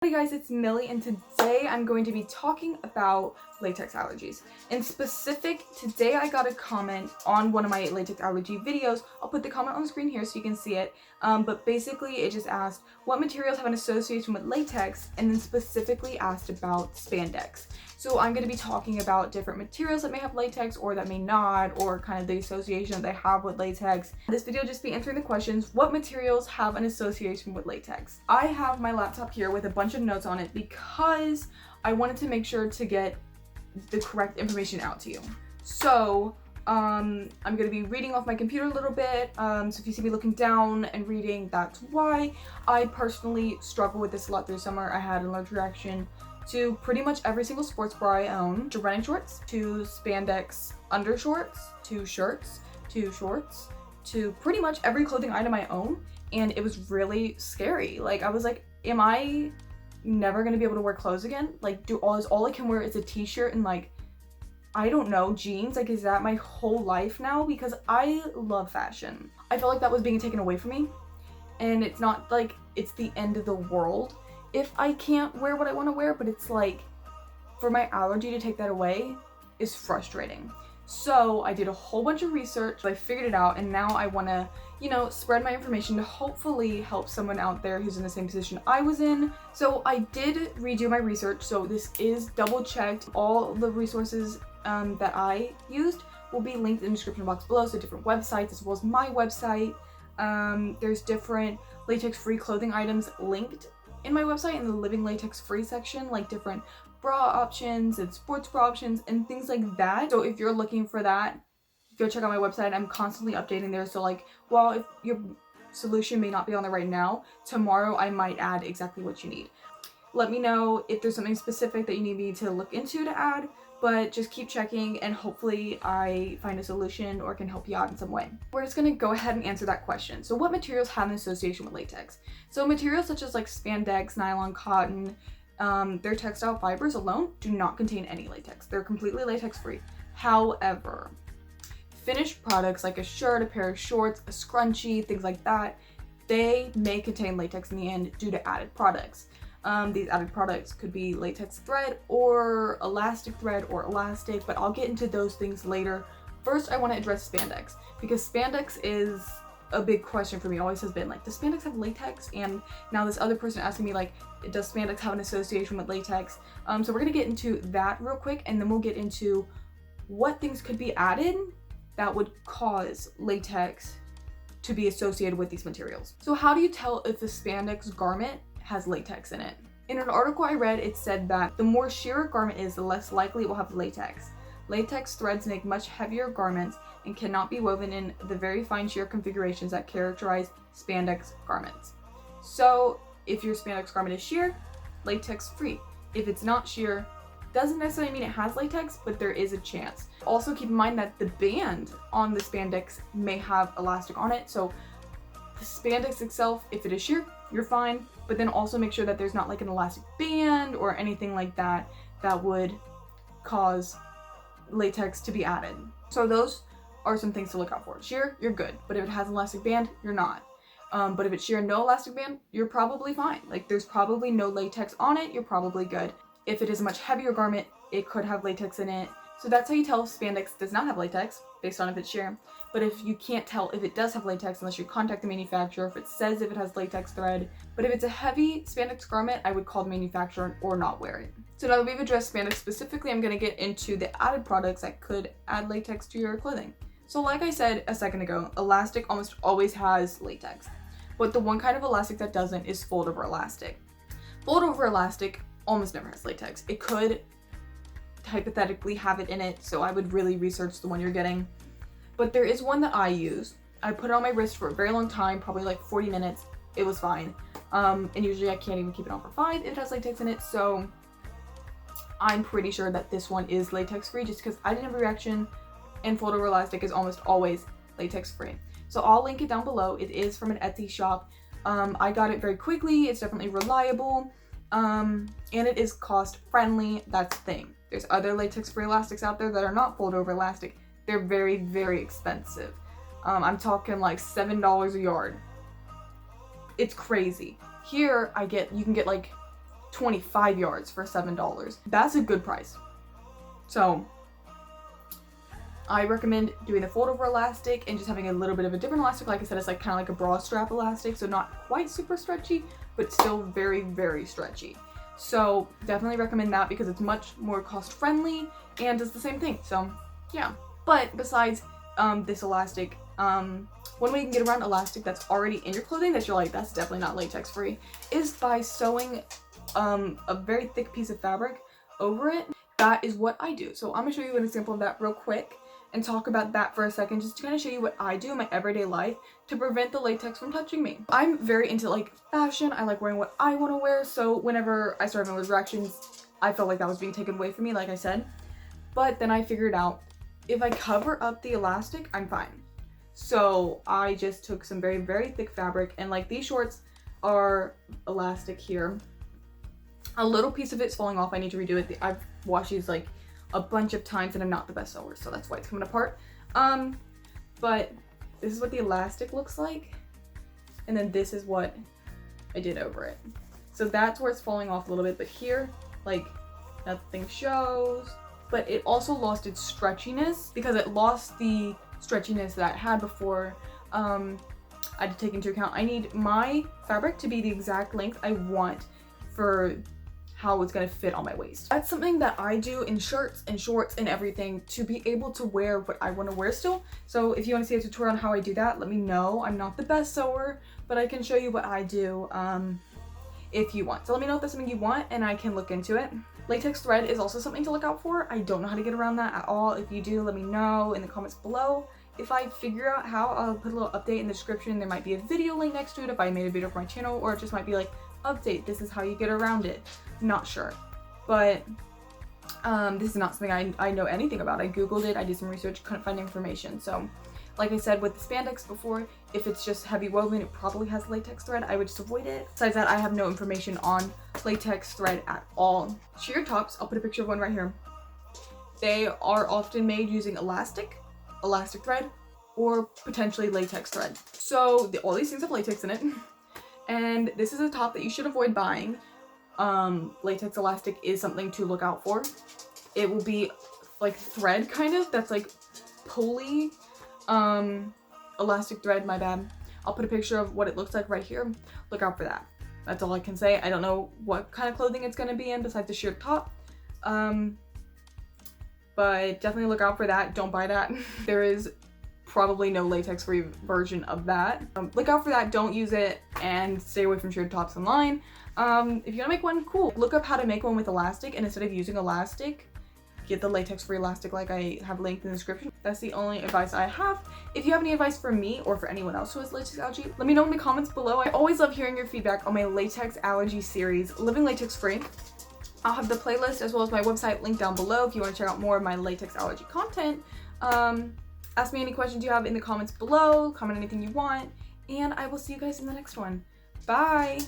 Hey guys, it's Millie, and today I'm going to be talking about latex allergies. In specific, today I got a comment on one of my latex allergy videos. I'll put the comment on the screen here so you can see it. But basically it just asked what materials have an association with latex, and then specifically asked about spandex. So I'm going to be talking about different materials that may have latex or that may not, or kind of the association that they have with latex. This video will just be answering the questions, what materials have an association with latex? I have my laptop here with a bunch of notes on it because I wanted to make sure to get the correct information out to you. So I'm going to be reading off my computer a little bit, so if you see me looking down and reading, that's why. I personally struggle with this a lot through summer. I had an allergic reaction to pretty much every single sports bra I own, to running shorts, to spandex undershorts, to shirts, to shorts, to pretty much every clothing item I own, and it was really scary. Like, I was like, am I never gonna be able to wear clothes again? Like, all I can wear is a t-shirt and, like, I don't know, jeans? Like, is that my whole life now? Because I love fashion. I felt like that was being taken away from me, and it's not like it's the end of the world if I can't wear what I want to wear, but it's like, for my allergy to take that away is frustrating. So I did a whole bunch of research, I figured it out, and now I want to, spread my information to hopefully help someone out there who's in the same position I was in. So I did redo my research, so this is double checked. All the resources that I used will be linked in the description box below, so different websites as well as my website. There's different latex-free clothing items linked in my website in the living latex-free section, like different bra options and sports bra options and things like that. So if you're looking for that, go check out my website. I'm constantly updating there. So like, while if your solution may not be on there right now, tomorrow I might add exactly what you need. Let me know if there's something specific that you need me to look into to add, but just keep checking and hopefully I find a solution or can help you out in some way. We're just gonna go ahead and answer that question. So what materials have an association with latex? So materials such as like spandex, nylon, cotton, their textile fibers alone do not contain any latex. They're completely latex free. However, finished products like a shirt, a pair of shorts, a scrunchie, things like that, they may contain latex in the end due to added products. These added products could be latex thread or elastic thread or elastic, but I'll get into those things later. First, I want to address spandex because spandex is a big question for me. It always has been like, does spandex have latex? And now this other person asking me like, does spandex have an association with latex? So we're gonna get into that real quick, and then we'll get into what things could be added that would cause latex to be associated with these materials. So how do you tell if a spandex garment has latex in it? In an article I read, it said that the more sheer a garment is, the less likely it will have latex. Latex threads make much heavier garments and cannot be woven in the very fine sheer configurations that characterize spandex garments. So if your spandex garment is sheer, latex free. If it's not sheer, doesn't necessarily mean it has latex, but there is a chance. Also keep in mind that the band on the spandex may have elastic on it. So the spandex itself, if it is sheer, you're fine, but then also make sure that there's not like an elastic band or anything like that that would cause latex to be added. So those are some things to look out for. Sheer, you're good, but if it has an elastic band, you're not. But if it's sheer and no elastic band, you're probably fine. Like, there's probably no latex on it, you're probably good. If it is a much heavier garment, it could have latex in it. So that's how you tell if spandex does not have latex, based on if it's sheer. But if you can't tell if it does have latex unless you contact the manufacturer, if it says if it has latex thread. But if it's a heavy spandex garment, I would call the manufacturer or not wear it. So now that we've addressed spandex specifically, I'm going to get into the added products that could add latex to your clothing. So like I said a second ago, elastic almost always has latex. But the one kind of elastic that doesn't is fold over elastic. Fold over elastic almost never has latex. It could hypothetically have it in it, so I would really research the one you're getting. But there is one that I use. I put it on my wrist for a very long time, probably like 40 minutes. It was fine. And usually I can't even keep it on for 5 if it has latex in it, so I'm pretty sure that this one is latex free just because I didn't have a reaction, and fold over elastic is almost always latex free. So I'll link it down below. It is from an Etsy shop. I got it very quickly. It's definitely reliable. And it is cost friendly. That's the thing. There's other latex free elastics out there that are not fold over elastic. They're very, very expensive. I'm talking like $7 a yard. It's crazy. Here you can get like 25 yards for $7. That's a good price. So I recommend doing the fold over elastic and just having a little bit of a different elastic. Like I said, it's like kind of like a bra strap elastic, so not quite super stretchy, but still very, very stretchy. So definitely recommend that because it's much more cost friendly and does the same thing. So yeah. But besides this elastic, one way you can get around elastic that's already in your clothing that you're like, that's definitely not latex free, is by sewing a very thick piece of fabric over it. That is what I do. So I'm gonna show you an example of that real quick and talk about that for a second, just to kind of show you what I do in my everyday life to prevent the latex from touching me. I'm very into like fashion. I like wearing what I want to wear. So whenever I started my live reactions, I felt like that was being taken away from me, like I said. But then I figured out if I cover up the elastic, I'm fine. So I just took some very, very thick fabric, and like these shorts are elastic here. A little piece of it's falling off. I need to redo it. I've washed these like a bunch of times and I'm not the best sewer, so that's why it's coming apart. But this is what the elastic looks like, and then this is what I did over it. So that's where it's falling off a little bit, but here, like, nothing shows. But it also lost its stretchiness because it lost the stretchiness that it had before. I had to take into account, I need my fabric to be the exact length I want for how it's gonna fit on my waist. That's something that I do in shirts and shorts and everything to be able to wear what I want to wear still. So if you want to see a tutorial on how I do that, let me know. I'm not the best sewer, but I can show you what I do if you want. So let me know if that's something you want and I can look into it. Latex thread is also something to look out for. I don't know how to get around that at all. If you do, let me know in the comments below. If I figure out how, I'll put a little update in the description. There might be a video link next to it if I made a video for my channel, or it just might be like, update, this is how you get around it. Not sure, but this is not something I know anything about. I googled it, I did some research, couldn't find information. So like I said with the spandex before, if it's just heavy woven, it probably has latex thread. I would just avoid it. Besides that, I have no information on latex thread at all. Sheer tops, I'll put a picture of one right here. They are often made using elastic thread, or potentially latex thread. So all these things have latex in it. And this is a top that you should avoid buying. Latex elastic is something to look out for. It will be like thread kind of, that's like pulley elastic thread, my bad. I'll put a picture of what it looks like right here. Look out for that. That's all I can say. I don't know what kind of clothing it's gonna be in besides the sheer top. But definitely look out for that. Don't buy that. There is probably no latex free version of that. Look out for that, don't use it, and stay away from sheer tops online. If you're gonna make one, cool. Look up how to make one with elastic, and instead of using elastic, get the latex free elastic like I have linked in the description. That's the only advice I have. If you have any advice for me or for anyone else who has latex allergy, let me know in the comments below. I always love hearing your feedback on my latex allergy series, Living Latex Free. I'll have the playlist as well as my website linked down below if you want to check out more of my latex allergy content. Ask me any questions you have in the comments below, comment anything you want, and I will see you guys in the next one. Bye!